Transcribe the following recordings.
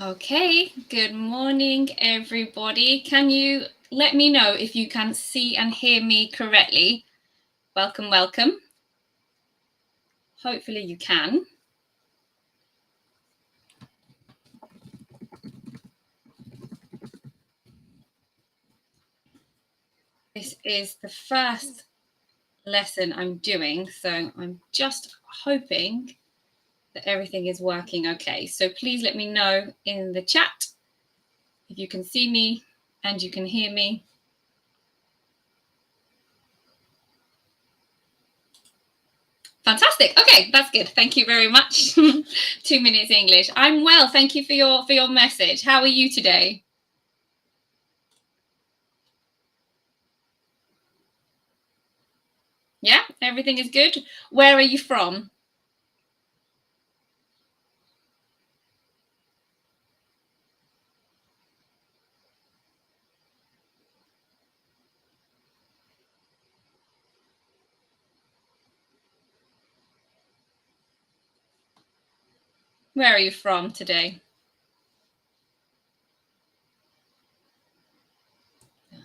Okay, good morning, everybody. Can you let me know if you can see and hear me correctly? Welcome, welcome. Hopefully you can. This is the first lesson I'm doing, so I'm just hoping that everything is working okay. So please let me know in the chat if you can see me and you can hear me. Fantastic. Okay, that's good. Thank you very much. 2 minutes English. I'm well. Thank you for your message. How are you today? Yeah, everything is good. Where are you from? Where are you from today?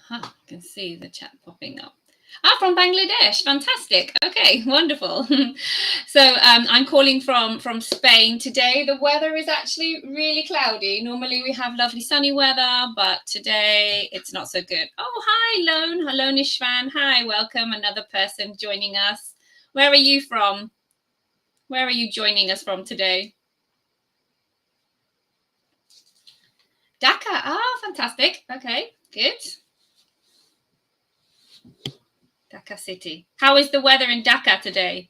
I can see the chat popping up. From Bangladesh. Fantastic. Okay, wonderful. So I'm calling from Spain today. The weather is actually really cloudy. Normally we have lovely sunny weather, but today it's not so good. Oh, hi, Lone. Hello, Nishvan. Hi, welcome. Another person joining us. Where are you from? Where are you joining us from today? Dhaka. Ah, fantastic. Okay, good. Dhaka City. How is the weather in Dhaka today?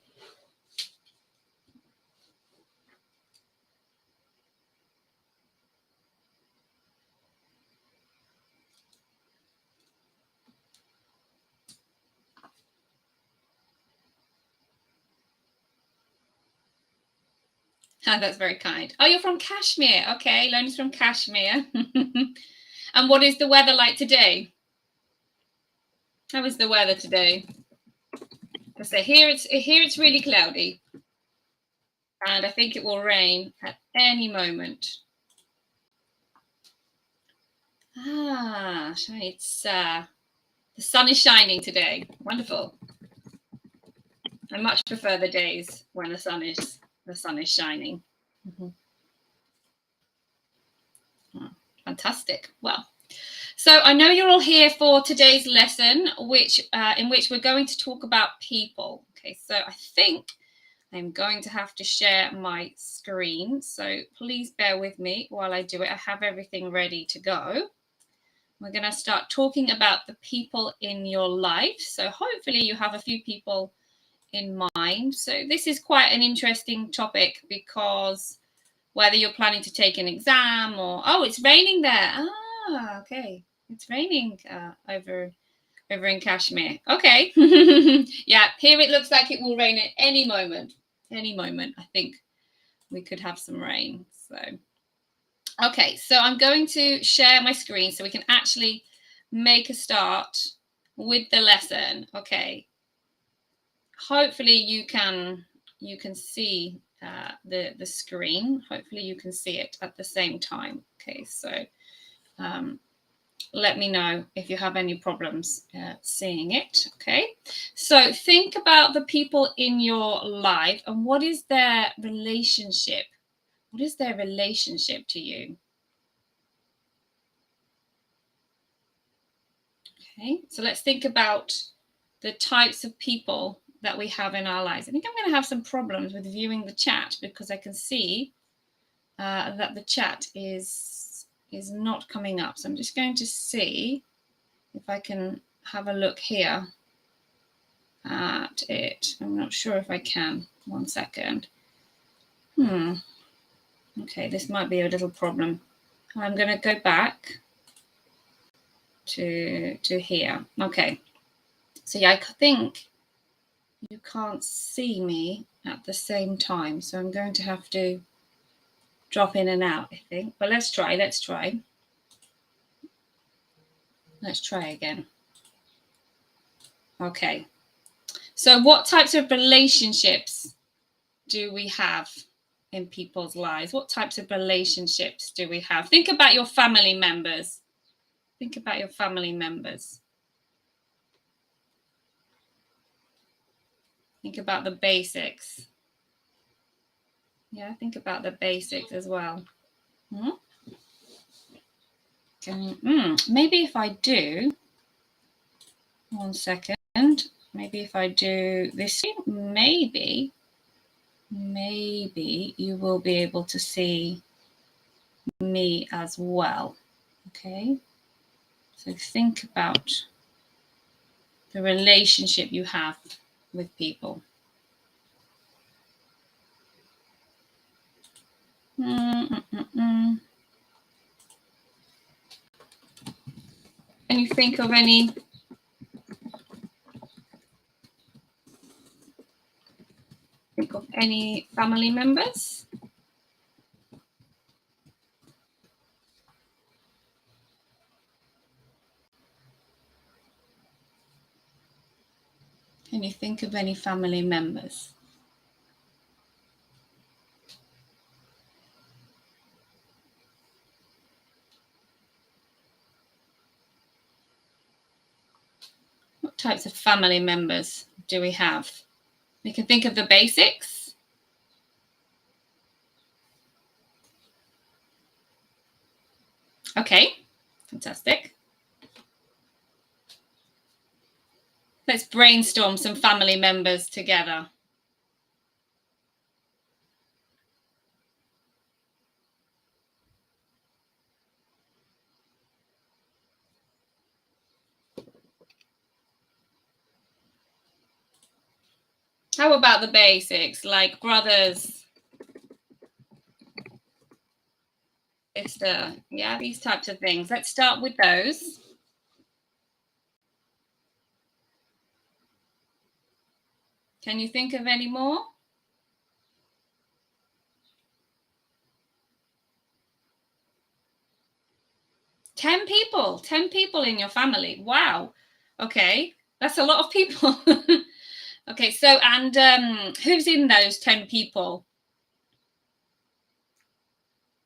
Oh, that's very kind. Oh, you're from Kashmir. Okay, Lonnie's from Kashmir. And what is the weather like today? How is the weather today? So here it's really cloudy, and I think it will rain at any moment. So it's the sun is shining today. Wonderful. I much prefer the days when the sun is shining. Mm-hmm. Oh, fantastic. Well, so I know you're all here for today's lesson, in which we're going to talk about people. Okay, so I think I'm going to have to share my screen. So please bear with me while I do it. I have everything ready to go. We're going to start talking about the people in your life. So hopefully you have a few people in mind. So this is quite an interesting topic because whether you're planning to take an exam or, oh, it's raining there. Ah, okay. It's raining over in Kashmir. Okay. Yeah, here it looks like it will rain at any moment. Any moment, I think we could have some rain. So, okay, so I'm going to share my screen so we can actually make a start with the lesson. Okay. Hopefully you can see the screen. Hopefully you can see it at the same time. Okay, so let me know if you have any problems seeing it. Okay, so think about the people in your life and what is their relationship? What is their relationship to you? Okay, so let's think about the types of people that we have in our lives. I think I'm going to have some problems with viewing the chat because I can see that the chat is not coming up. So I'm just going to see if I can have a look here at it. I'm not sure if I can. 1 second. Okay, this might be a little problem. I'm going to go back to here. Okay. So yeah, I think you can't see me at the same time. So I'm going to have to drop in and out, I think. But let's try. Let's try again. Okay. So what types of relationships do we have in people's lives? What types of relationships do we have? Think about your family members. Think about your family members. Think about the basics. Yeah, think about the basics as well. Maybe if I do, 1 second, maybe if I do this, maybe you will be able to see me as well. Okay, so think about the relationship you have with people. Can you think of any family members? Can you think of any family members? What types of family members do we have? We can think of the basics. Okay, fantastic. Let's brainstorm some family members together. How about the basics, like brothers, sister? Yeah, these types of things. Let's start with those. Can you think of any more? Ten people in your family. Wow. Okay, that's a lot of people. Okay, so, and who's in those 10 people?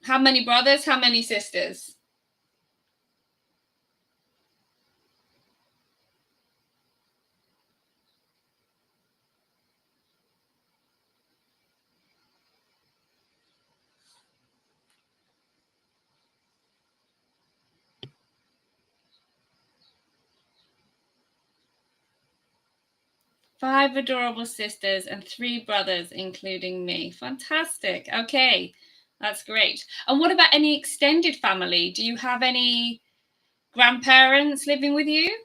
How many brothers? How many sisters? Five adorable sisters and 3 brothers, including me. Fantastic. Okay, that's great. And what about any extended family? Do you have any grandparents living with you?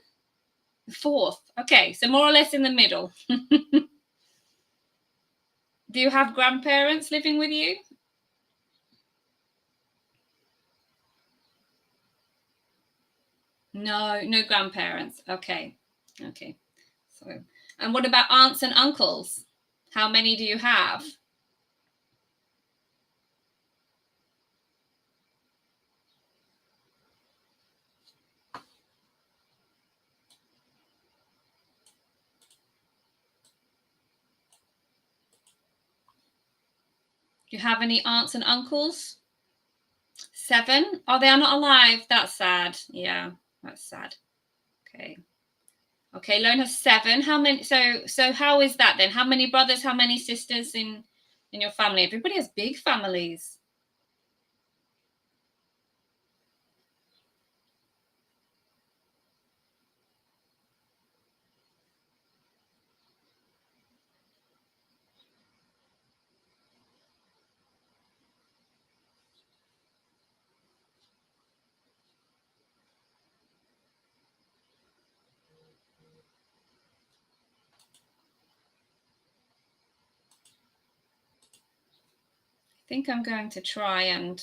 4th. Okay, so more or less in the middle. Do you have grandparents living with you? No, no grandparents. Okay. Okay. So, and what about aunts and uncles? How many do you have? Do you have any aunts and uncles? 7? Oh, they are not alive. That's sad. Yeah, that's sad. Okay. Okay, Lone has 7. How many? So how is that then? How many brothers? How many sisters in your family? Everybody has big families. I think I'm going to try and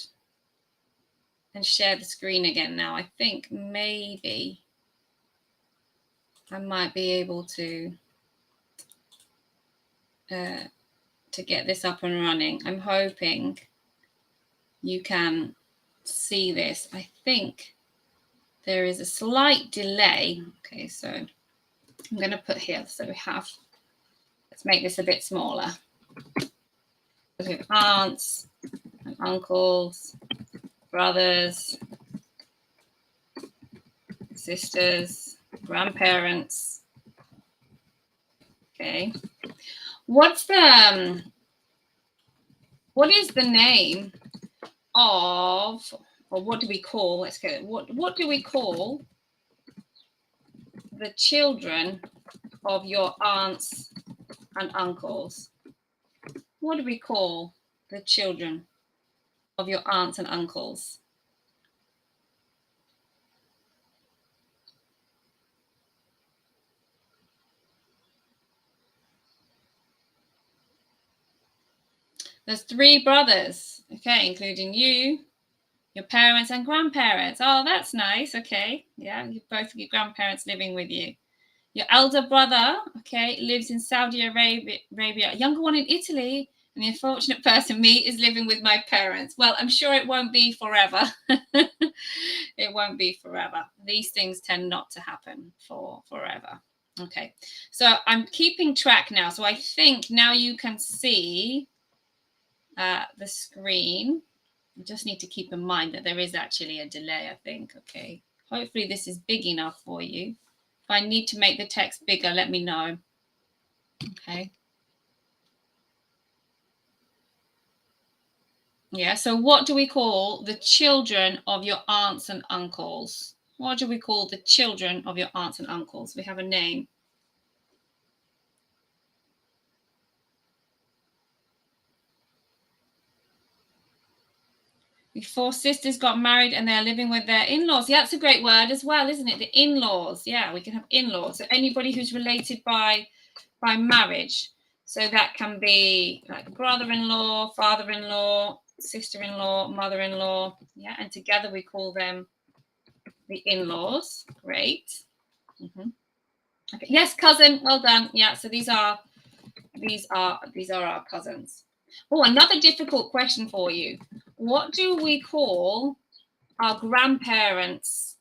share the screen again now. I think maybe I might be able to get this up and running. I'm hoping you can see this. I think there is a slight delay. Okay, so I'm going to put here, so we have, let's make this a bit smaller. with aunts and uncles, brothers, sisters, grandparents. Okay. What is the name of, or what do we call, let's go, what do we call the children of your aunts and uncles? What do we call the children of your aunts and uncles? There's 3 brothers, okay, including you, your parents and grandparents. Oh, that's nice. Okay. Yeah, you both of your grandparents living with you. Your elder brother, okay, lives in Saudi Arabia, younger one in Italy, and the unfortunate person, me, is living with my parents. Well, I'm sure it won't be forever. It won't be forever. These things tend not to happen for forever. Okay, so I'm keeping track now. So I think now you can see the screen. You just need to keep in mind that there is actually a delay, I think. Okay, hopefully this is big enough for you. If I need to make the text bigger, let me know. Okay. Yeah, so what do we call the children of your aunts and uncles? What do we call the children of your aunts and uncles? We have a name. Before sisters got married and they're living with their in-laws. Yeah, that's a great word as well, isn't it? The in-laws. Yeah, we can have in-laws. So anybody who's related by marriage. So that can be like brother-in-law, father-in-law, sister-in-law, mother-in-law. Yeah, and together we call them the in-laws. Great. Mm-hmm. Okay. Yes, cousin. Well done. Yeah. So these are our cousins. Oh, another difficult question for you. What do we call our grandparents'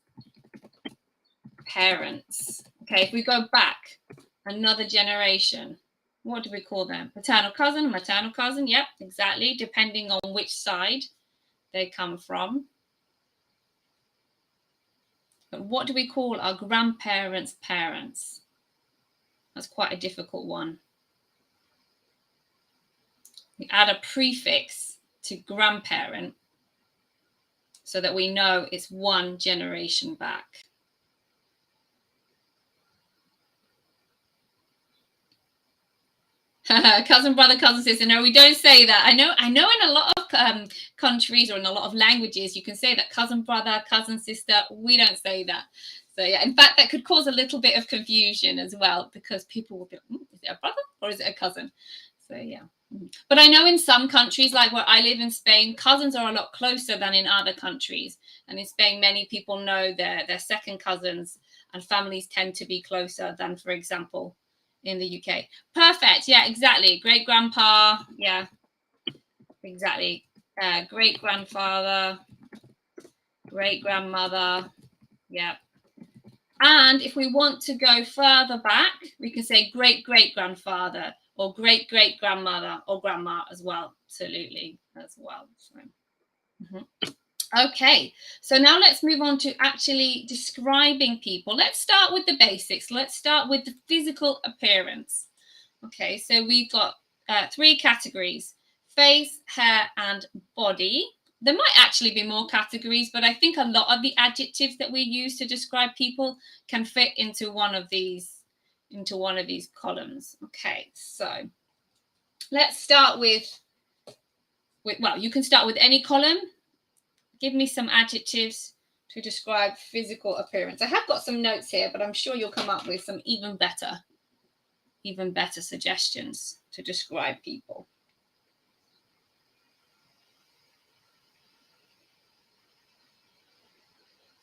parents? Okay, if we go back another generation, what do we call them? Paternal cousin, maternal cousin? Yep, exactly. Depending on which side they come from. But what do we call our grandparents' parents? That's quite a difficult one. We add a prefix to grandparent so that we know it's one generation back. Cousin, brother, cousin, sister. No, we don't say that. I know in a lot of countries or in a lot of languages, you can say that cousin, brother, cousin, sister. We don't say that. So yeah, in fact, that could cause a little bit of confusion as well, because people will be like, is it a brother or is it a cousin? So yeah. But I know in some countries, like where I live in Spain, cousins are a lot closer than in other countries. And in Spain, many people know their second cousins, and families tend to be closer than, for example, in the UK. Perfect. Yeah, exactly. Great grandpa. Yeah, exactly. Great grandfather, great grandmother. Yeah. And if we want to go further back, we can say great great grandfather or great great grandmother or grandma as well. Absolutely, as well. So, Okay, so now let's move on to actually describing people. Let's start with the basics. Let's start with the physical appearance. Okay, so we've got 3 categories: face, hair, and body. There might actually be more categories, but I think a lot of the adjectives that we use to describe people can fit into one of these columns. Okay, so let's start with well, you can start with any column. Give me some adjectives to describe physical appearance. I have got some notes here, but I'm sure you'll come up with some even better suggestions to describe people.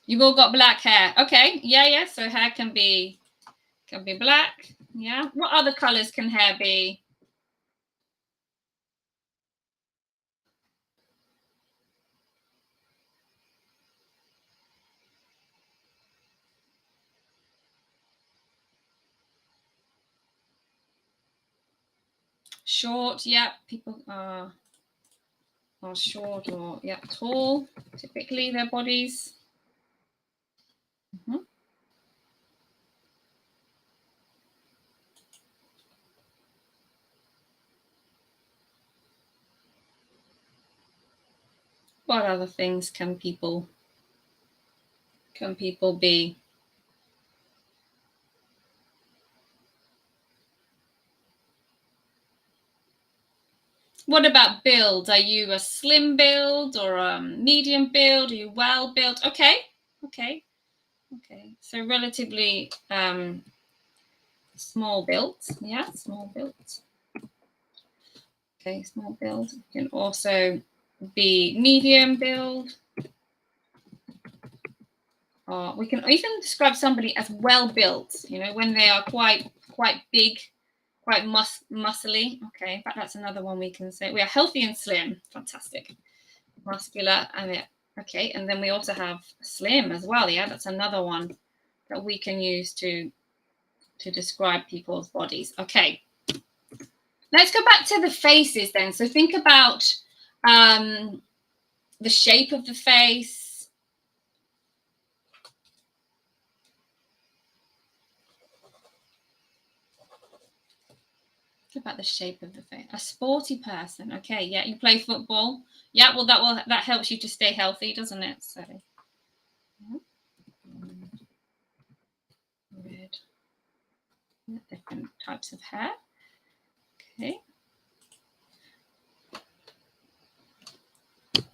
You've all got black hair. Okay, yeah. So hair can be black. Yeah. What other colors can hair be? Short. Yeah. People are are short or tall, typically their bodies. Mm-hmm. What other things can people be? What about build? Are you a slim build or a medium build? Are you well built? Okay. So relatively small built. Yeah, small built. Okay, small build. You can also be medium build. Or we can even describe somebody as well built, when they are quite big, quite muscly. Okay, but that's another one we can say. We are healthy and slim. Fantastic. Muscular and okay, and then we also have slim as well. Yeah, that's another one that we can use to describe people's bodies. Okay, let's go back to the faces then. So think about the shape of the face. About the shape of the face. A sporty person. Okay, yeah, you play football. Yeah, well that helps you to stay healthy, doesn't it? So yeah. Red. Different types of hair. Okay.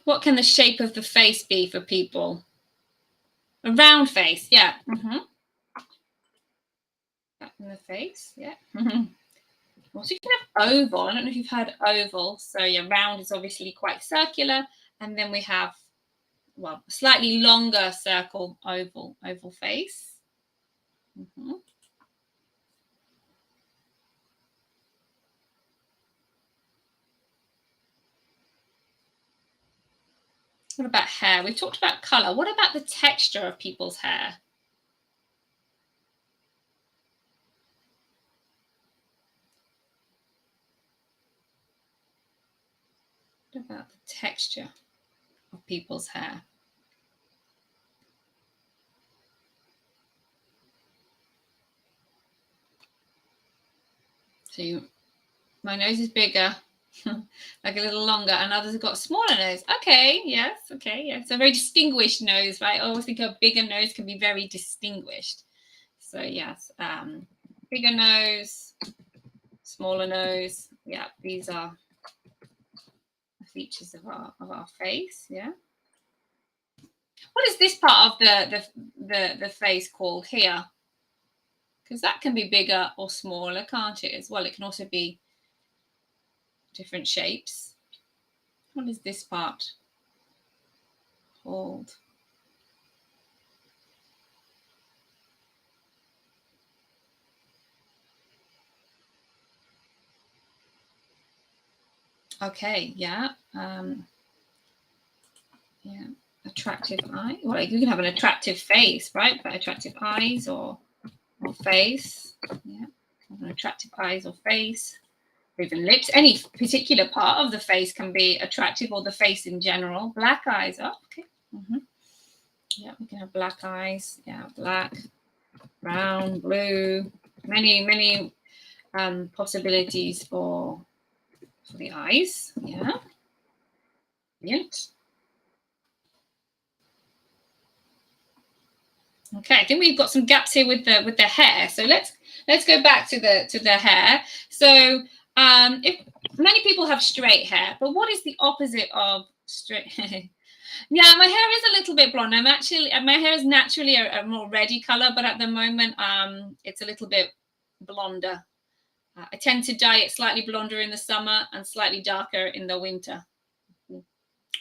What can the shape of the face be for people? A round face, yeah. Mm-hmm. In the face, yeah. Mm-hmm. Also, you can have oval. I don't know if you've had oval. So yeah, round is obviously quite circular, and then we have a slightly longer circle oval face. Mm-hmm. What about hair? We've talked about color. What about the texture of people's hair? What about the texture of people's hair? So my nose is bigger, like a little longer, and others have got a smaller nose. Okay, yes, okay, yeah. It's a very distinguished nose, right? I always think a bigger nose can be very distinguished. So yes, bigger nose, smaller nose. Yeah, these are the features of our face. Yeah. What is this part of the face called here? Because that can be bigger or smaller, can't it? As well, it can also be different shapes. What is this part called? Okay, yeah. Yeah, attractive eye. Well, you can have an attractive face, right? But attractive eyes or face. Yeah, an attractive eyes or face. Or even lips. Any particular part of the face can be attractive, or the face in general. Black eyes. Oh, okay. Mm-hmm. Yeah, we can have black eyes. Yeah, black, brown, blue. Many possibilities for the eyes. Yeah. Brilliant. Okay, I think we've got some gaps here with the hair. So let's go back to the hair. So if many people have straight hair, but what is the opposite of straight? Yeah, my hair is a little bit blonde. My hair is naturally a more reddy color, but at the moment it's a little bit blonder. I tend to dye it slightly blonder in the summer and slightly darker in the winter.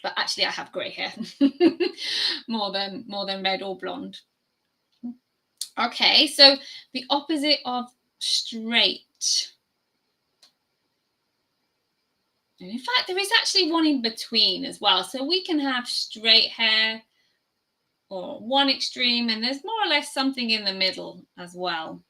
But actually, I have grey hair, more than red or blonde. Okay, so the opposite of straight. And in fact, there is actually one in between as well. So we can have straight hair or one extreme, and there's more or less something in the middle as well.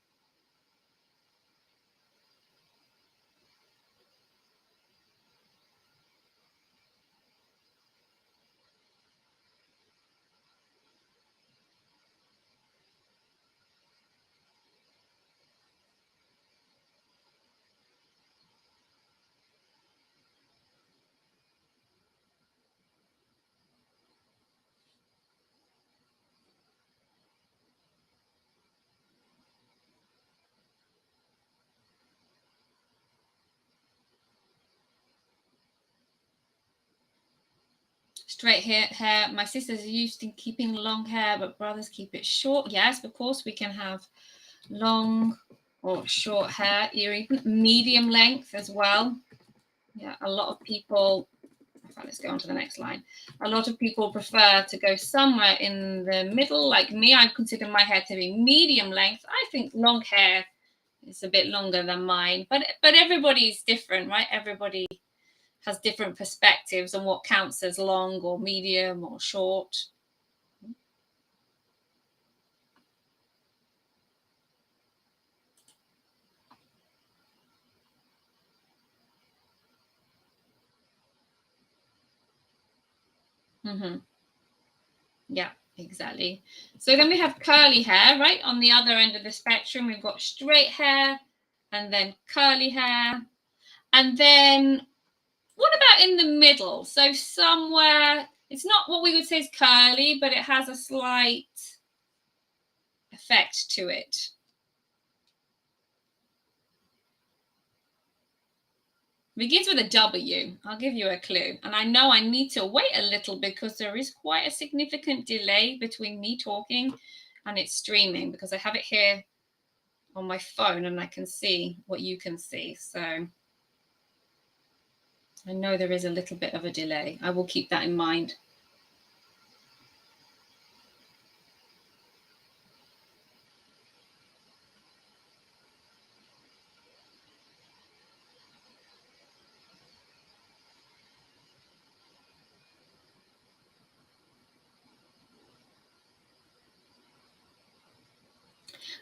Straight hair. My sisters are used to keeping long hair, but brothers keep it short. Yes, of course, we can have long or short hair, or even medium length as well. Yeah, a lot of people, let's go on to the next line. A lot of people prefer to go somewhere in the middle. Like me, I consider my hair to be medium length. I think long hair is a bit longer than mine, but everybody's different, right? Everybody has different perspectives on what counts as long or medium or short. Mm-hmm. Yeah, exactly. So then we have curly hair, right? On the other end of the spectrum, we've got straight hair and then curly hair. And then what about in the middle? So somewhere, it's not what we would say is curly, but it has a slight effect to it. Begins with a W. I'll give you a clue. And I know I need to wait a little because there is quite a significant delay between me talking and it streaming, because I have it here on my phone and I can see what you can see. So I know there is a little bit of a delay. I will keep that in mind.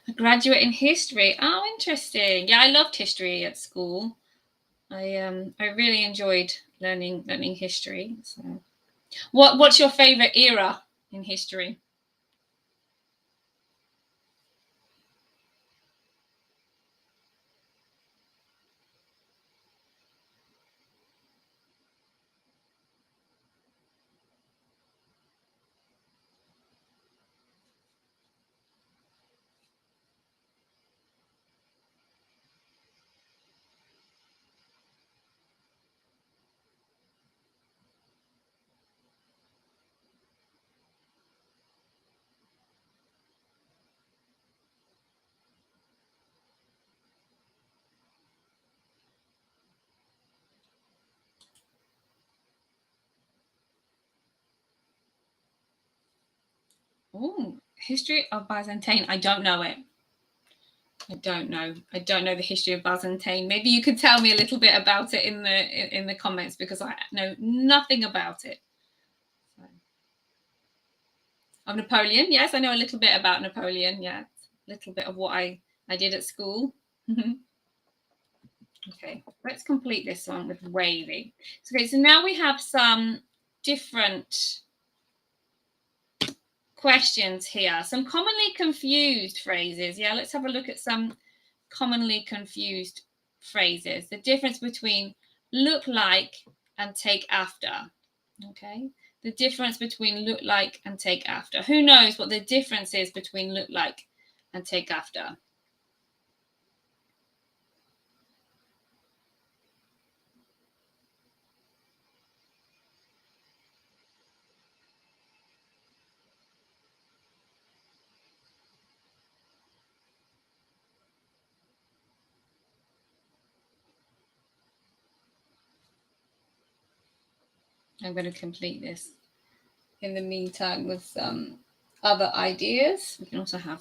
A graduate in history. Oh, interesting. Yeah, I loved history at school. I really enjoyed learning history. So, what's your favorite era in history? Oh, history of Byzantine. I don't know it. I don't know. I don't know the history of Byzantine. Maybe you could tell me a little bit about it in the comments, because I know nothing about it. So, of Napoleon, yes, I know a little bit about Napoleon. Yeah, a little bit of what I did at school. Okay, let's complete this one with wavy. Okay, so now we have some different questions here. Some commonly confused phrases. Yeah, let's have a look at some commonly confused phrases. The difference between look like and take after. Okay, the difference between look like and take after. Who knows what the difference is between look like and take after? I'm going to complete this in the meantime with some other ideas. We can also have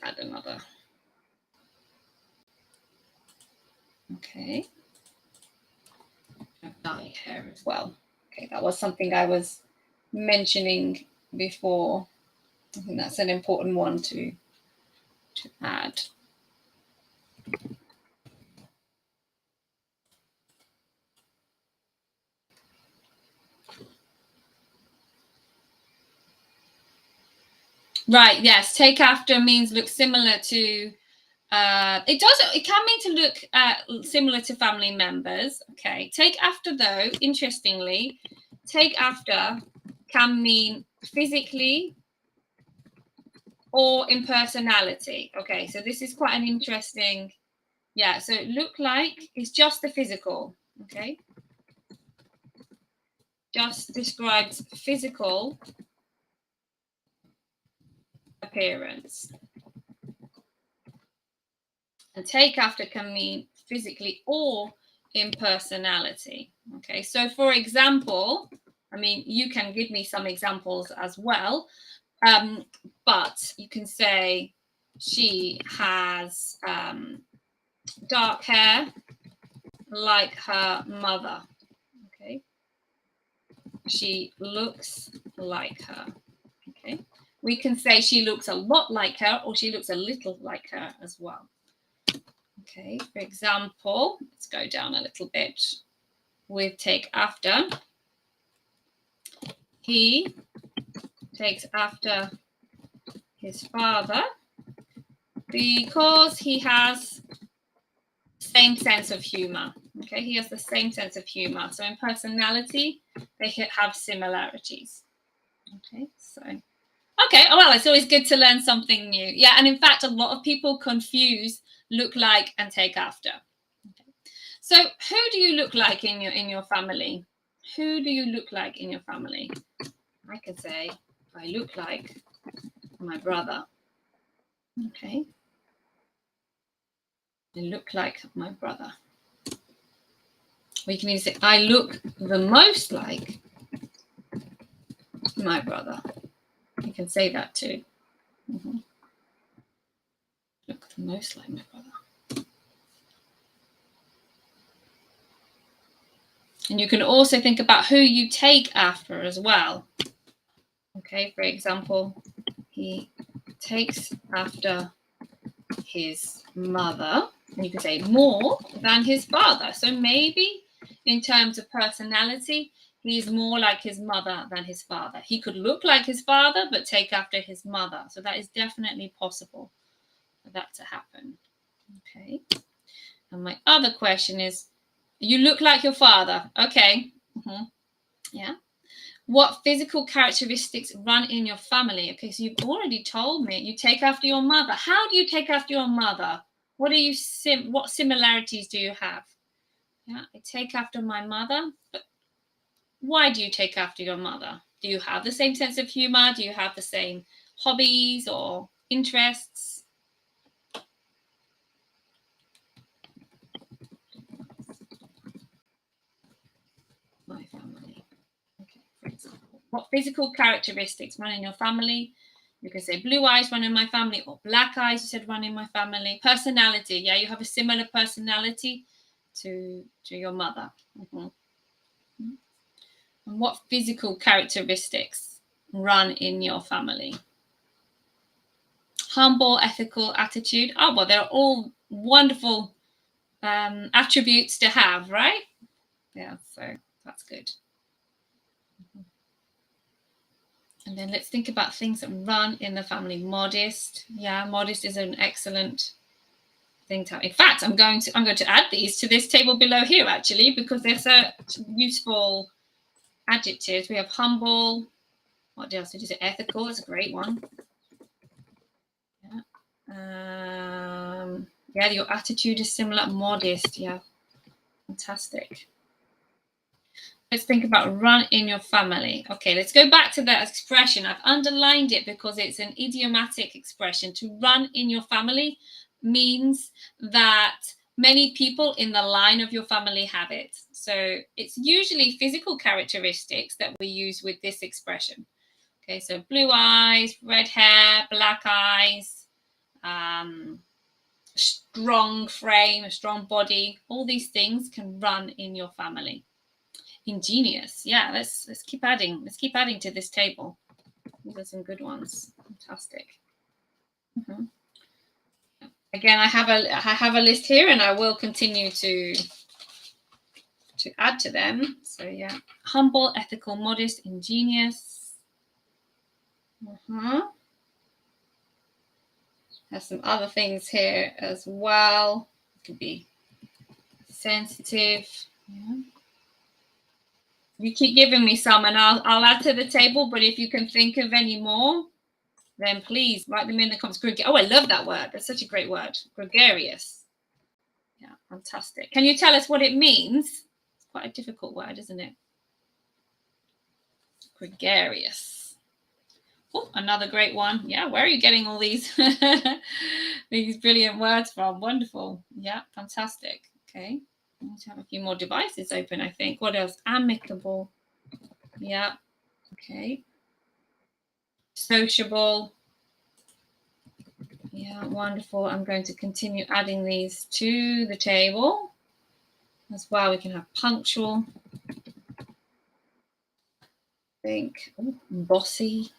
add another. Okay. Dye hair as well. Okay, that was something I was mentioning before. I think that's an important one to add. Right, yes. Take after means look similar to it can mean to look similar to family members. Okay. Take after, though, interestingly, take after can mean physically or in personality. Okay, so this is quite an interesting, yeah. So look like is just the physical. Okay. just describes physical appearance. And take after can mean physically or in personality. Okay, so for example, I mean, you can give me some examples as well, but you can say she has dark hair like her mother. Okay, she looks like her. Okay, we can say she looks a lot like her, or she looks a little like her as well. Okay, for example, let's go down a little bit with take after. He takes after his father because he has the same sense of humor. Okay, he has the same sense of humor. So in personality, they have similarities. Okay, so okay, well, it's always good to learn something new. Yeah, and in fact, a lot of people confuse look like and take after. Okay. So who do you look like in your family? Who do you look like in your family? I could say I look like my brother. Okay. I look like my brother. Or you can even say I look the most like my brother. You can say that too. Mm-hmm. Look the most like my brother. And you can also think about who you take after as well. Okay, for example, he takes after his mother, and you could say more than his father. So maybe in terms of personality, he's more like his mother than his father. He could look like his father, but take after his mother. So that is definitely possible for that to happen. Okay. And my other question is, you look like your father. Okay. Mm-hmm. Yeah. What physical characteristics run in your family? Okay, so you've already told me you take after your mother. How do you take after your mother? What what similarities do you have? Yeah, I take after my mother. But why do you take after your mother? Do you have the same sense of humor? Do you have the same hobbies or interests? My family. Okay, for example, what physical characteristics run in your family? You can say blue eyes run in my family, or black eyes, you said, run in my family. Personality, yeah, you have a similar personality to your mother. Mm-hmm. And what physical characteristics run in your family? Humble, ethical attitude. Oh, well, they're all wonderful attributes to have, right? Yeah, so that's good. And then let's think about things that run in the family. Modest. Yeah, modest is an excellent thing to have. In fact, I'm going to add these to this table below here, actually, because they're such useful adjectives. We have humble. What else did you say? Ethical. That's a great one. Yeah. Yeah, your attitude is similar. Modest. Yeah. Fantastic. Let's think about run in your family. Okay, let's go back to that expression. I've underlined it because it's an idiomatic expression. To run in your family means that many people in the line of your family have it. So it's usually physical characteristics that we use with this expression. Okay, so blue eyes, red hair, black eyes, strong frame, a strong body. All these things can run in your family. Ingenious. Yeah, let's keep adding. Let's keep adding to this table. These are some good ones. Fantastic. Mm-hmm. Again, I have a list here, and I will continue to add to them. So yeah, humble, ethical, modest, ingenious. There's some other things here as well. It could be sensitive. Yeah. You keep giving me some, and I'll add to the table. But if you can think of any more, then please write them in the comments. Oh, I love that word. That's such a great word. Gregarious. Yeah, fantastic. Can you tell us what it means? It's quite a difficult word, isn't it? Gregarious. Oh, another great one. Yeah, where are you getting all these these brilliant words from? Wonderful. Yeah, fantastic. Okay. I need to have a few more devices open, I think. What else? Amicable. Yeah. Okay. Sociable. Yeah, wonderful. I'm going to continue adding these to the table as well. We can have punctual. I think bossy.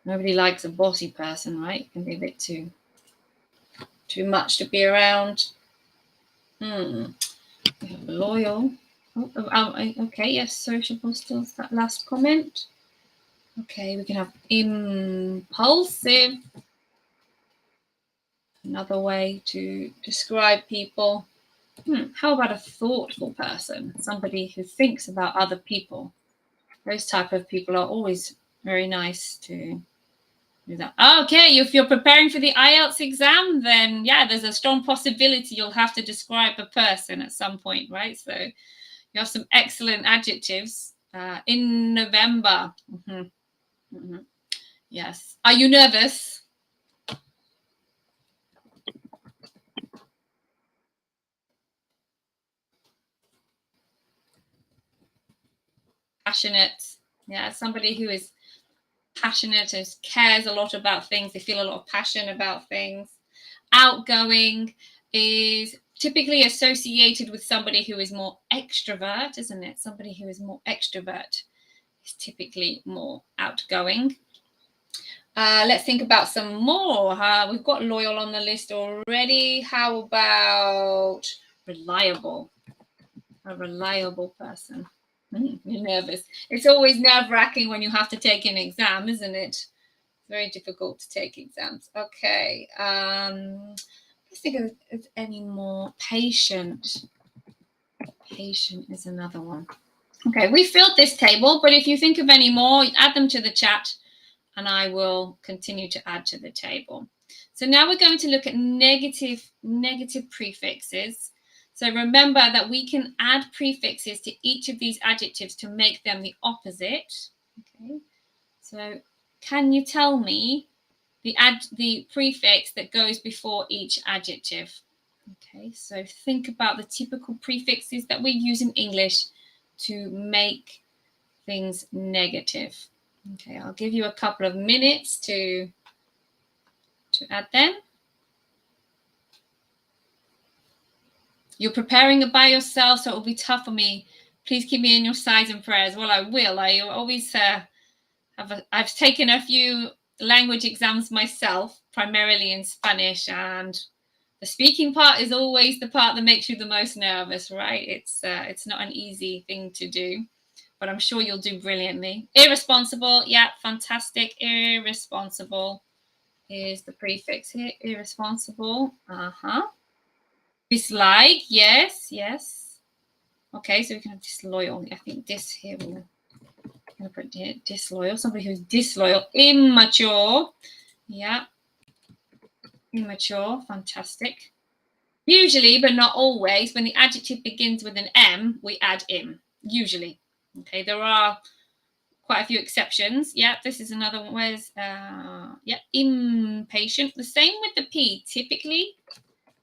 Nobody likes a bossy person, right? It can be a bit too much to be around. Loyal. Okay, yes, sociable still that last comment. Okay, we can have impulsive. Another way to describe people. How about a thoughtful person? Somebody who thinks about other people. Those type of people are always very nice to do that. Okay, if you're preparing for the IELTS exam, then yeah, there's a strong possibility you'll have to describe a person at some point, right? So you have some excellent adjectives in November. Yes. Are you nervous? Passionate. Yeah, somebody who is passionate and cares a lot about things. They feel a lot of passion about things. Outgoing is typically associated with somebody who is more extrovert, isn't it? Somebody who is more extrovert is typically more outgoing. Let's think about some more. We've got loyal on the list already. How about reliable? A reliable person. You're nervous. It's always nerve-wracking when you have to take an exam, isn't it? It's very difficult to take exams. Okay. Let's think of any more. Patient. Patient is another one. Okay, we filled this table, but if you think of any more, add them to the chat and I will continue to add to the table. So now we're going to look at negative prefixes. So remember that we can add prefixes to each of these adjectives to make them the opposite. Okay, so can you tell me the prefix that goes before each adjective? Okay, so think about the typical prefixes that we use in English to make things negative. Okay, I'll give you a couple of minutes to add them. You're preparing it by yourself, so it will be tough for me. Please keep me in your sighs and prayers. Well, I will. I always I've taken a few language exams myself, primarily in Spanish, and the speaking part is always the part that makes you the most nervous, right? It's not an easy thing to do, but I'm sure you'll do brilliantly. Irresponsible, yeah, fantastic. Irresponsible is the prefix here. Irresponsible, Dislike, yes. Okay, so we can have disloyal. I think this here we're going to put here, disloyal. Somebody who's disloyal. Immature, yeah. Immature, fantastic. Usually, but not always, when the adjective begins with an M, we add im. Usually, okay. There are quite a few exceptions. Yeah, this is another one. Where's impatient? The same with the P. Typically,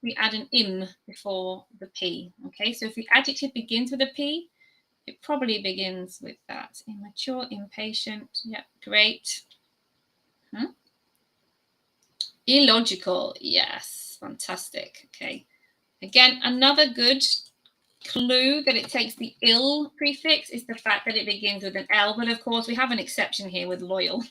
we add an im before the P. Okay, so if the adjective begins with a P, it probably begins with that. Immature, impatient. Yeah, great. Illogical. Yes, fantastic. Okay. Again, another good clue that it takes the ill prefix is the fact that it begins with an L. But of course, we have an exception here with loyal.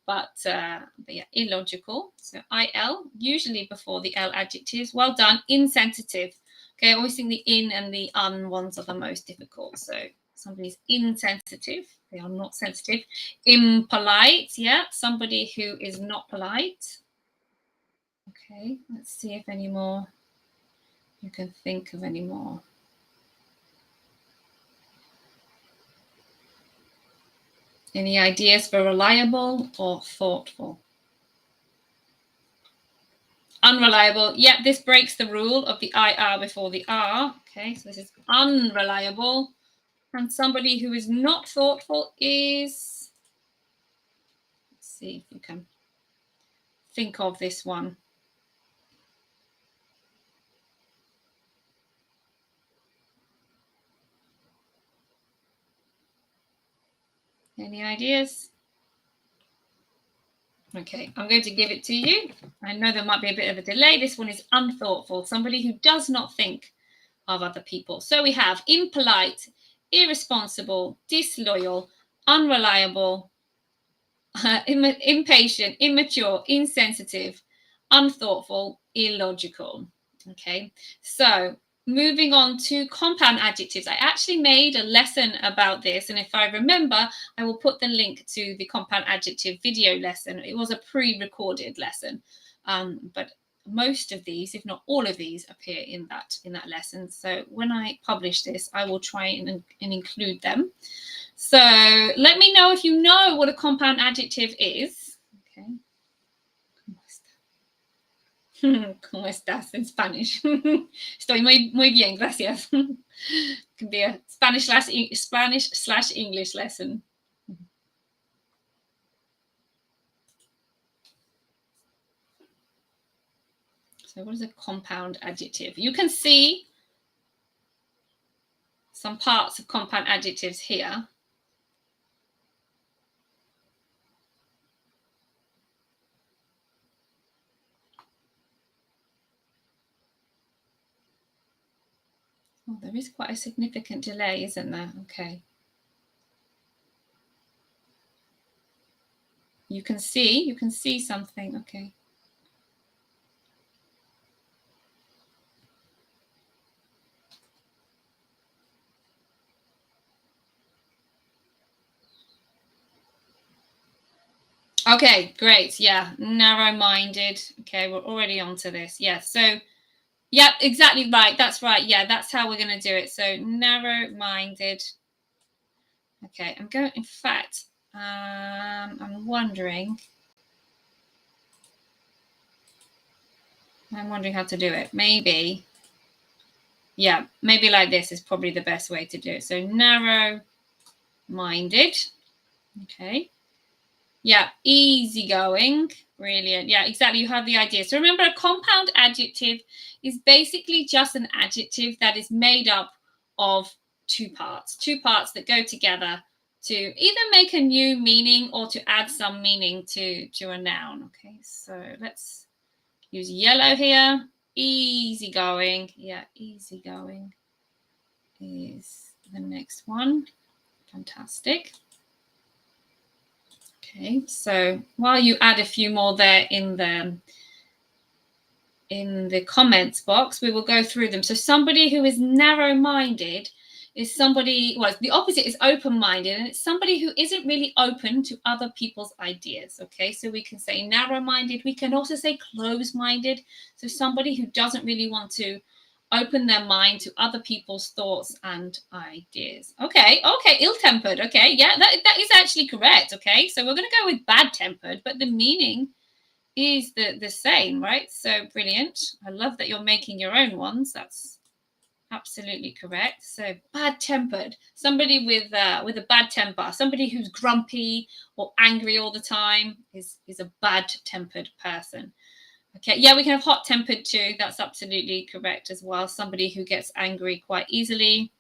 but yeah, illogical. So IL, usually before the L adjectives. Well done. Insensitive. Okay, I always think the in and the un ones are the most difficult. So somebody's insensitive. They are not sensitive. Impolite. Yeah, somebody who is not polite. Okay, let's see if any more you can think of any more. Any ideas for reliable or thoughtful? Unreliable. Yeah, this breaks the rule of the IR before the R. Okay, so this is unreliable. And somebody who is not thoughtful is, let's see if you can think of this one. Any ideas? Okay, I'm going to give it to you. I know there might be a bit of a delay. This one is unthoughtful, somebody who does not think of other people. So we have impolite, irresponsible, disloyal, unreliable, impatient, immature, insensitive, unthoughtful, illogical. Okay, so moving on to compound adjectives. I actually made a lesson about this, and if I remember, I will put the link to the compound adjective video lesson. It was a pre-recorded lesson, but most of these, if not all of these, appear in that lesson. So when I publish this, I will try and include them. So let me know if you know what a compound adjective is. Okay. ¿Cómo estás in Spanish? Estoy muy bien, gracias. Can be a Spanish/English lesson. So what is a compound adjective? You can see some parts of compound adjectives here. Oh, there is quite a significant delay, isn't there? Okay. You can see something. Okay. Okay, great. Yeah, narrow-minded. Okay, we're already on to this. Yeah, so, yeah, exactly right. That's right. Yeah, that's how we're going to do it. So narrow-minded. Okay, in fact, I'm wondering how to do it. Maybe like this is probably the best way to do it. So narrow-minded. Okay. Yeah, easygoing. Brilliant. Yeah, exactly. You have the idea. So remember, a compound adjective is basically just an adjective that is made up of two parts that go together to either make a new meaning or to add some meaning to a noun. Okay, so let's use yellow here. Easygoing. Yeah, easygoing is the next one. Fantastic. Okay, so while you add a few more there in the comments box, we will go through them. So somebody who is narrow-minded is somebody, well, the opposite is open-minded, and it's somebody who isn't really open to other people's ideas. Okay, so we can say narrow-minded. We can also say closed-minded. So somebody who doesn't really want to open their mind to other people's thoughts and ideas. Okay, ill-tempered. Okay, yeah, that is actually correct. Okay, so we're going to go with bad-tempered, but the meaning is the same, right? So brilliant. I love that you're making your own ones. That's absolutely correct. So bad-tempered, somebody with a bad temper, somebody who's grumpy or angry all the time is a bad-tempered person. Okay, yeah, we can have hot-tempered too. That's absolutely correct as well. Somebody who gets angry quite easily.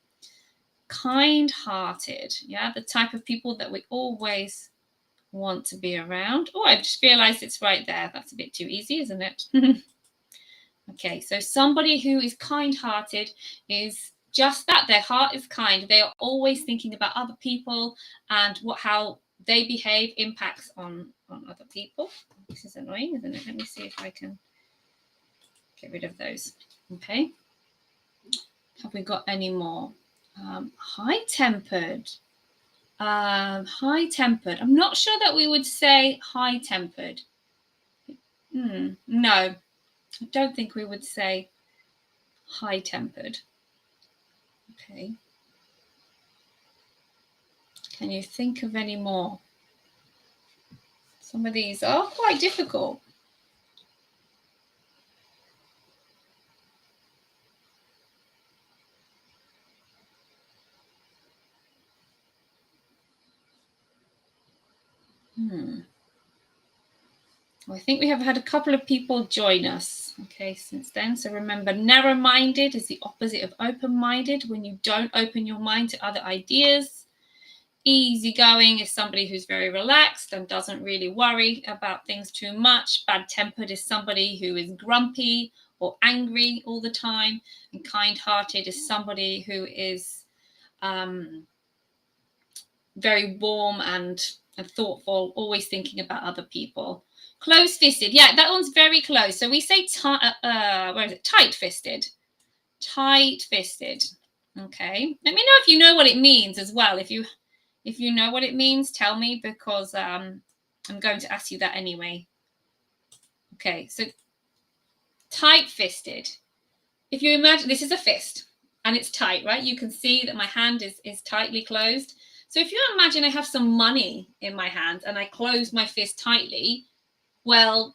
Kind-hearted, yeah, the type of people that we always want to be around. Oh, I just realized it's right there. That's a bit too easy, isn't it? Okay, so somebody who is kind-hearted is just that. Their heart is kind. They are always thinking about other people and how they behave impacts on other people. This is annoying, isn't it? Let me see if I can get rid of those. Okay. Have we got any more? High-tempered. High-tempered. I'm not sure that we would say high-tempered. No, I don't think we would say high-tempered. Okay. Can you think of any more? Some of these are quite difficult. Well, I think we have had a couple of people join us, okay, since then. So remember, narrow-minded is the opposite of open-minded, when you don't open your mind to other ideas. Easygoing is somebody who's very relaxed and doesn't really worry about things too much. Bad-tempered is somebody who is grumpy or angry all the time. And kind-hearted is somebody who is very warm and thoughtful, always thinking about other people. Close-fisted, yeah, that one's very close. So we say where is it? Tight-fisted. Tight-fisted. Okay. Let me know if you know what it means as well. If you know what it means, tell me, because I'm going to ask you that anyway. Okay, so tight-fisted. If you imagine, this is a fist and it's tight, right? You can see that my hand is tightly closed. So if you imagine I have some money in my hand and I close my fist tightly, well,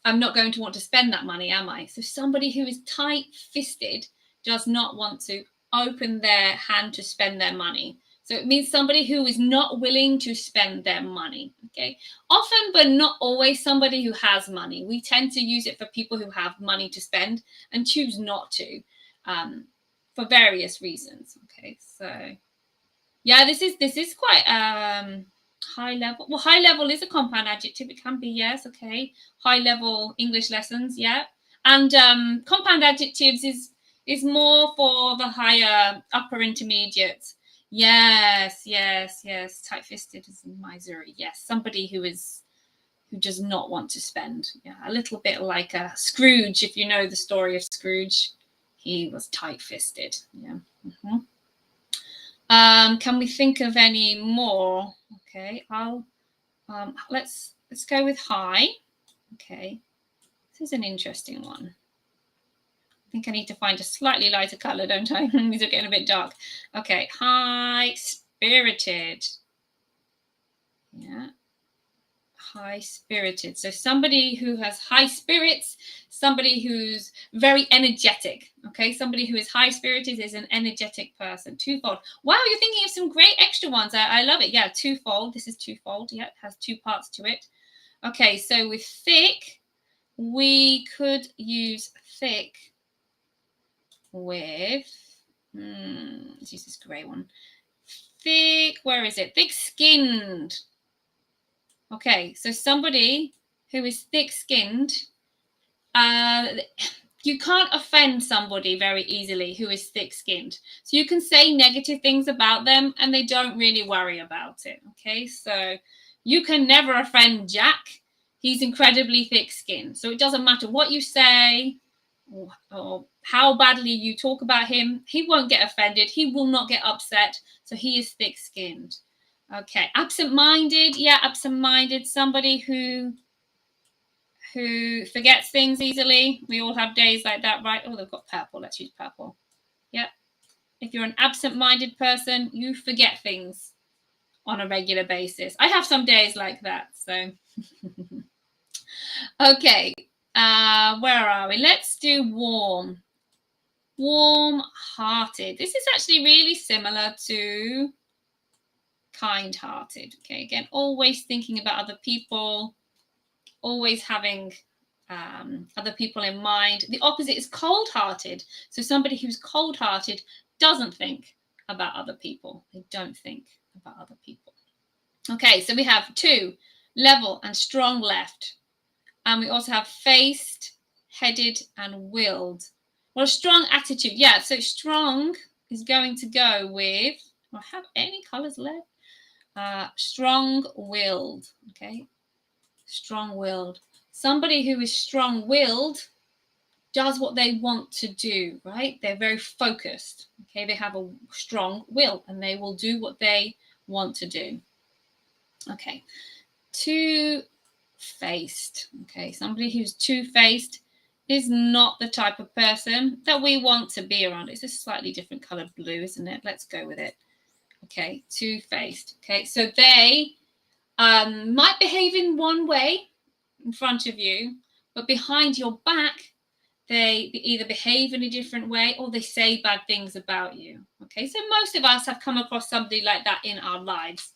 I'm not going to want to spend that money, am I? So somebody who is tight-fisted does not want to open their hand to spend their money. So it means somebody who is not willing to spend their money, okay? Often, but not always, somebody who has money. We tend to use it for people who have money to spend and choose not to for various reasons, okay? So, yeah, this is quite high level. Well, high level is a compound adjective. It can be, yes, okay. High level English lessons, yeah. And compound adjectives is more for the higher upper intermediate. Yes. Tight-fisted is misery. Yes, somebody who does not want to spend. Yeah, a little bit like a Scrooge. If you know the story of Scrooge, he was tight-fisted. Yeah. Can we think of any more? Okay, let's go with high. Okay, this is an interesting one. I think I need to find a slightly lighter color, don't I? These are getting a bit dark. Okay, high-spirited. Yeah, high-spirited. So somebody who has high spirits, somebody who's very energetic. Okay, somebody who is high-spirited is an energetic person. Twofold. Wow, you're thinking of some great extra ones. I love it. Yeah, twofold. This is twofold. Yeah, it has two parts to it. Okay, so with thick, we could use thick with, let's use this grey one. Thick, where is it? Thick-skinned. Okay, so somebody who is thick-skinned, you can't offend somebody very easily who is thick-skinned. So you can say negative things about them and they don't really worry about it. Okay, so you can never offend Jack. He's incredibly thick-skinned. So it doesn't matter what you say or how badly you talk about him. He won't get offended. He will not get upset. So he is thick-skinned. Okay, absent-minded. Yeah, absent-minded. Somebody who forgets things easily. We all have days like that, right? Oh, they've got purple. Let's use purple. Yep. If you're an absent-minded person, you forget things on a regular basis. I have some days like that. So, okay. Where are we? Let's do warm. Warm-hearted. This is actually really similar to kind-hearted. Okay, again, always thinking about other people, always having other people in mind. The opposite is cold-hearted. So somebody who's cold-hearted doesn't think about other people. They don't think about other people. Okay, so we have two, level and strong left. And we also have faced, headed, and willed. Well, a strong attitude. Yeah, so strong is going to go with, do I have any colors left? Strong-willed, okay? Strong-willed. Somebody who is strong-willed does what they want to do, right? They're very focused, okay? They have a strong will and they will do what they want to do. Okay, two-faced, okay? Somebody who's two-faced is not the type of person that we want to be around. It's a slightly different color blue, isn't it? Let's go with it. Okay, two-faced. Okay, so they might behave in one way in front of you, but behind your back, they either behave in a different way or they say bad things about you. Okay, so most of us have come across somebody like that in our lives.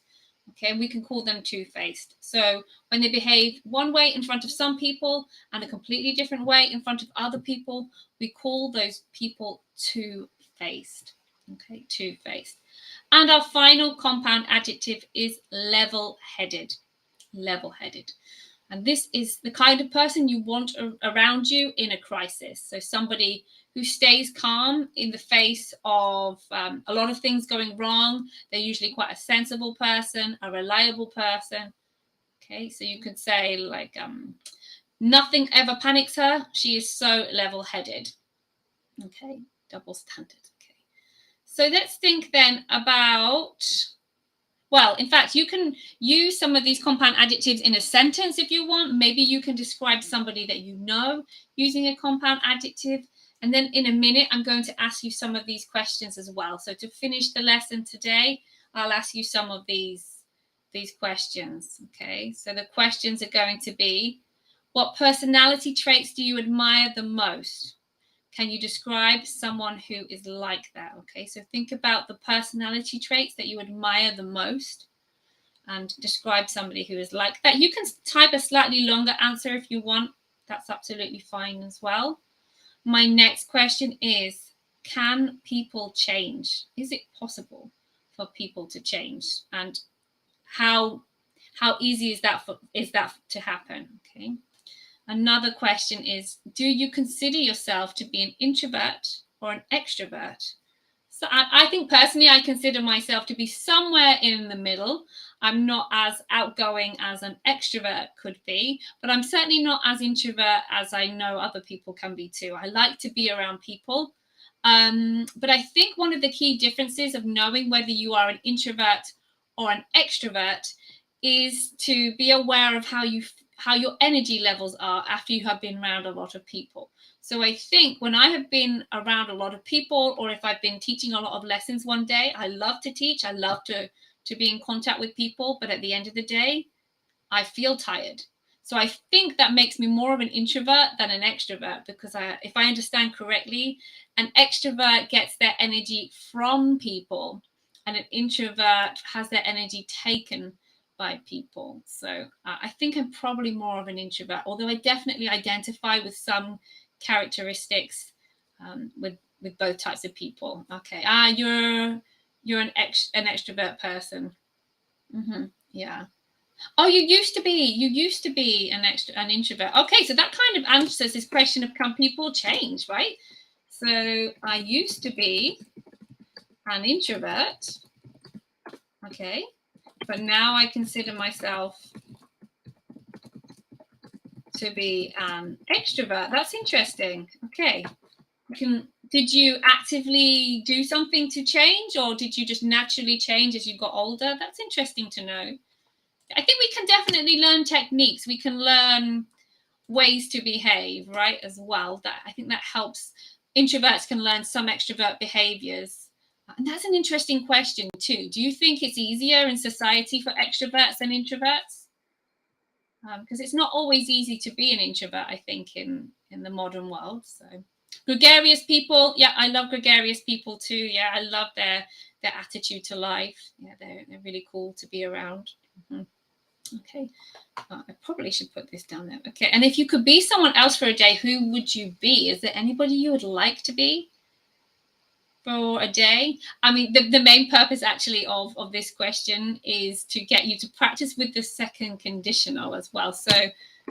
Okay, we can call them two-faced. So when they behave one way in front of some people and a completely different way in front of other people, we call those people two-faced. Okay, two-faced. And our final compound adjective is level-headed. Level-headed. And this is the kind of person you want around you in a crisis. So somebody who stays calm in the face of a lot of things going wrong. They're usually quite a sensible person, a reliable person. Okay, so you could say like, nothing ever panics her. She is so level-headed. Okay, double standard. Okay, so let's think then about... Well, in fact, you can use some of these compound adjectives in a sentence if you want. Maybe you can describe somebody that you know using a compound adjective. And then in a minute, I'm going to ask you some of these questions as well. So to finish the lesson today, I'll ask you some of these questions. Okay, so the questions are going to be, what personality traits do you admire the most? Can you describe someone who is like that? Okay, so think about the personality traits that you admire the most and describe somebody who is like that. You can type a slightly longer answer if you want. That's absolutely fine as well. My next question is, can people change? Is it possible for people to change? And how easy is that to happen? Okay. Another question is, do you consider yourself to be an introvert or an extrovert? So I think personally, I consider myself to be somewhere in the middle. I'm not as outgoing as an extrovert could be, but I'm certainly not as introvert as I know other people can be too. I like to be around people. But I think one of the key differences of knowing whether you are an introvert or an extrovert is to be aware of how your energy levels are after you have been around a lot of people. So I think when I have been around a lot of people, or if I've been teaching a lot of lessons one day, I love to teach, I love to be in contact with people, but at the end of the day, I feel tired. So I think that makes me more of an introvert than an extrovert, because if I understand correctly, an extrovert gets their energy from people and an introvert has their energy taken by people. So I think I'm probably more of an introvert, although I definitely identify with some characteristics with both types of people. Okay, you're an extrovert person. Yeah. Oh, you used to be an introvert. Okay, so that kind of answers this question of, can people change, right? So I used to be an introvert. Okay, but now I consider myself to be an extrovert. That's interesting. Okay. Did you actively do something to change, or did you just naturally change as you got older? That's interesting to know. I think we can definitely learn techniques. We can learn ways to behave, right, as well. I think that helps. Introverts can learn some extrovert behaviors. And that's an interesting question too. Do you think it's easier in society for extroverts than introverts? Because it's not always easy to be an introvert, I think, in the modern world. So gregarious people, yeah, I love gregarious people too. Yeah, I love their attitude to life. Yeah, they're really cool to be around. Okay, I probably should put this down there. Okay, and if you could be someone else for a day, who would you be? Is there anybody you would like to be for a day? I mean, the main purpose actually of this question is to get you to practice with the second conditional as well. So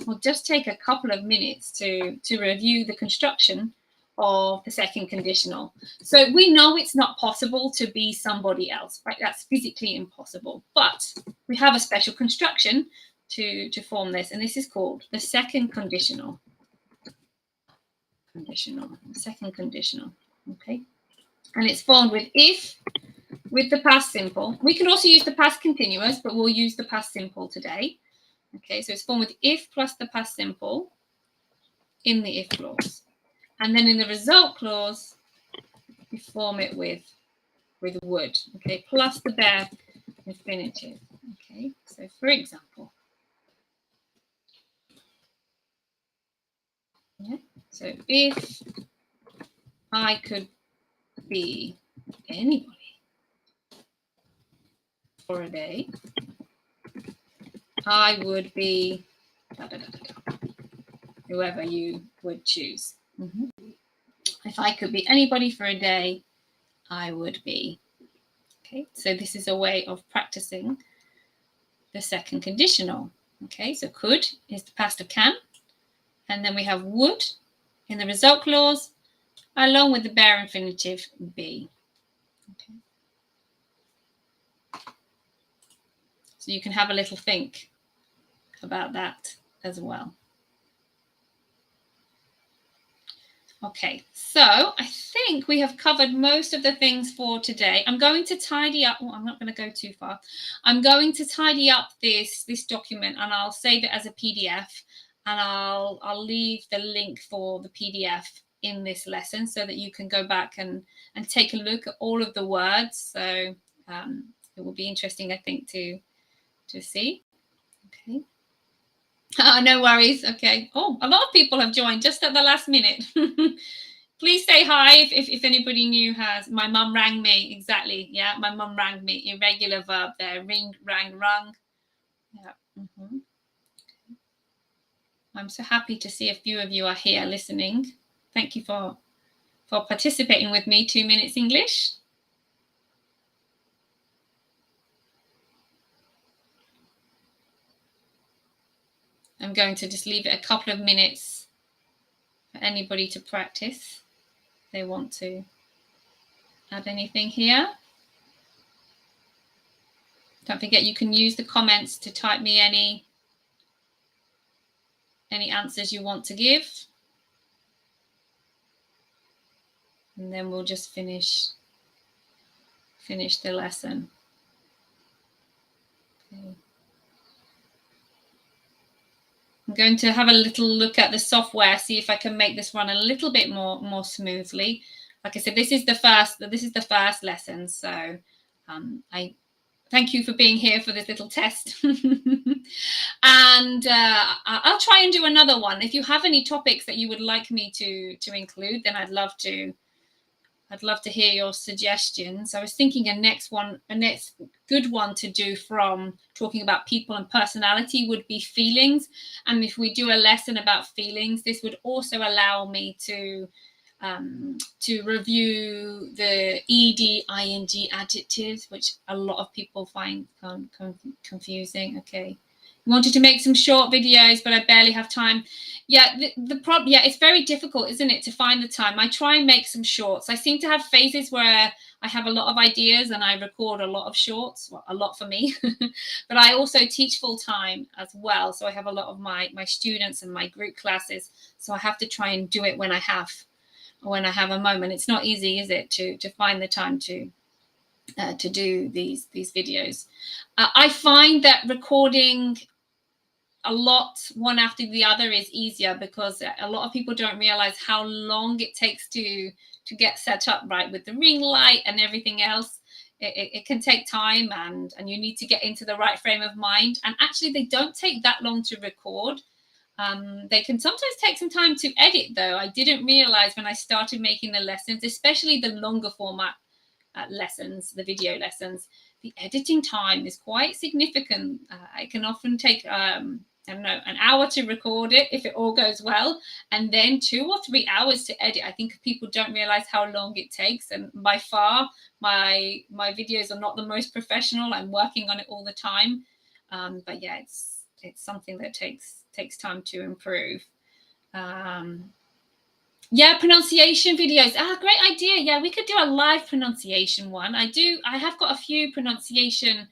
we'll just take a couple of minutes to review the construction of the second conditional. So we know it's not possible to be somebody else, right? That's physically impossible, but we have a special construction to form this, and this is called the second conditional. Second conditional, okay? And it's formed with if, with the past simple. We can also use the past continuous, but we'll use the past simple today. Okay, so it's formed with if plus the past simple in the if clause. And then in the result clause, we form it with would, okay, plus the bare infinitive. Okay, so for example, yeah, so if I could be anybody for a day, I would be da, da, da, da, whoever you would choose. If I could be anybody for a day, I would be. Okay, so this is a way of practicing the second conditional. Okay, so could is the past of can, and then we have would in the result clause, along with the bare infinitive be. Okay. So you can have a little think about that as well. Okay, so I think we have covered most of the things for today. I'm going to tidy up. Oh, I'm not going to go too far. I'm going to tidy up this document, and I'll save it as a PDF, and I'll leave the link for the PDF in this lesson so that you can go back and take a look at all of the words. So it will be interesting, I think, to see. Okay. No worries. Okay. Oh, a lot of people have joined just at the last minute. Please say hi if anybody new has. My mum rang me. Exactly. Yeah, my mum rang me. Irregular verb there. Ring, rang, rung. Yeah. I'm so happy to see a few of you are here listening. Thank you for participating with me. 2 minutes English. I'm going to just leave it a couple of minutes for anybody to practice if they want to add anything here. Don't forget you can use the comments to type me any answers you want to give. And then we'll just finish the lesson. Okay. I'm going to have a little look at the software, see if I can make this run a little bit more smoothly. Like I said, this is the first lesson, so I thank you for being here for this little test. And I'll try and do another one. If you have any topics that you would like me to include, then I'd love to hear your suggestions. I was thinking a next good one to do from talking about people and personality would be feelings. And if we do a lesson about feelings, this would also allow me to review the ed, ing adjectives, which a lot of people find confusing. Okay. Wanted to make some short videos, but I barely have time. Yeah, the problem, yeah, it's very difficult, isn't it, to find the time. I try and make some shorts. I seem to have phases where I have a lot of ideas and I record a lot of shorts, well, a lot for me, but I also teach full time as well. So I have a lot of my students and my group classes. So I have to try and do it when I have a moment. It's not easy, is it, to find the time to do these videos. I find that recording a lot one after the other is easier because a lot of people don't realize how long it takes to get set up right with the ring light and everything else. It can take time, and you need to get into the right frame of mind. And actually, they don't take that long to record. They can sometimes take some time to edit, though. I didn't realize when I started making the lessons, especially the longer format lessons, the video lessons, the editing time is quite significant. It can often take I don't know, an hour to record it if it all goes well, and then 2 or 3 hours to edit. I think people don't realize how long it takes, and by far my videos are not the most professional. I'm working on it all the time, but yeah, it's something that takes time to improve. Yeah, pronunciation videos. Great idea. Yeah, we could do a live pronunciation one. I have got a few pronunciation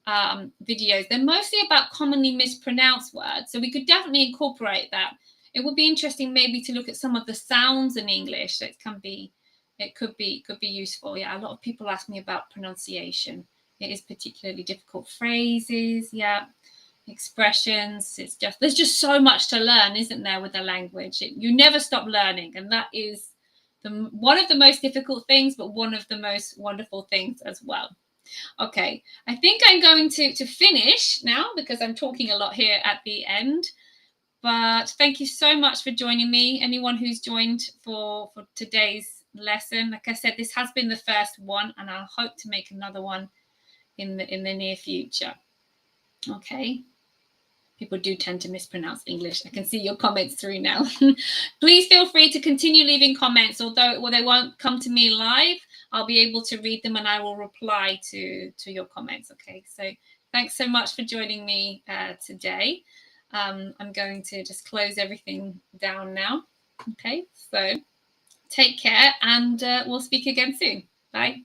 videos. They're mostly about commonly mispronounced words, so we could definitely incorporate that. It would be interesting maybe to look at some of the sounds in English that could be useful. Yeah, a lot of people ask me about pronunciation. It is particularly difficult. Phrases, yeah, expressions. There's just so much to learn, isn't there, with the language? You never stop learning, and that is one of the most difficult things, but one of the most wonderful things as well. Okay, I think I'm going to finish now because I'm talking a lot here at the end. But thank you so much for joining me. Anyone who's joined for today's lesson, like I said, this has been the first one, and I'll hope to make another one in the near future. Okay. People do tend to mispronounce English. I can see your comments through now. Please feel free to continue leaving comments, although they won't come to me live. I'll be able to read them and I will reply to your comments. Okay, so thanks so much for joining me today. I'm going to just close everything down now. Okay, so take care and we'll speak again soon. Bye.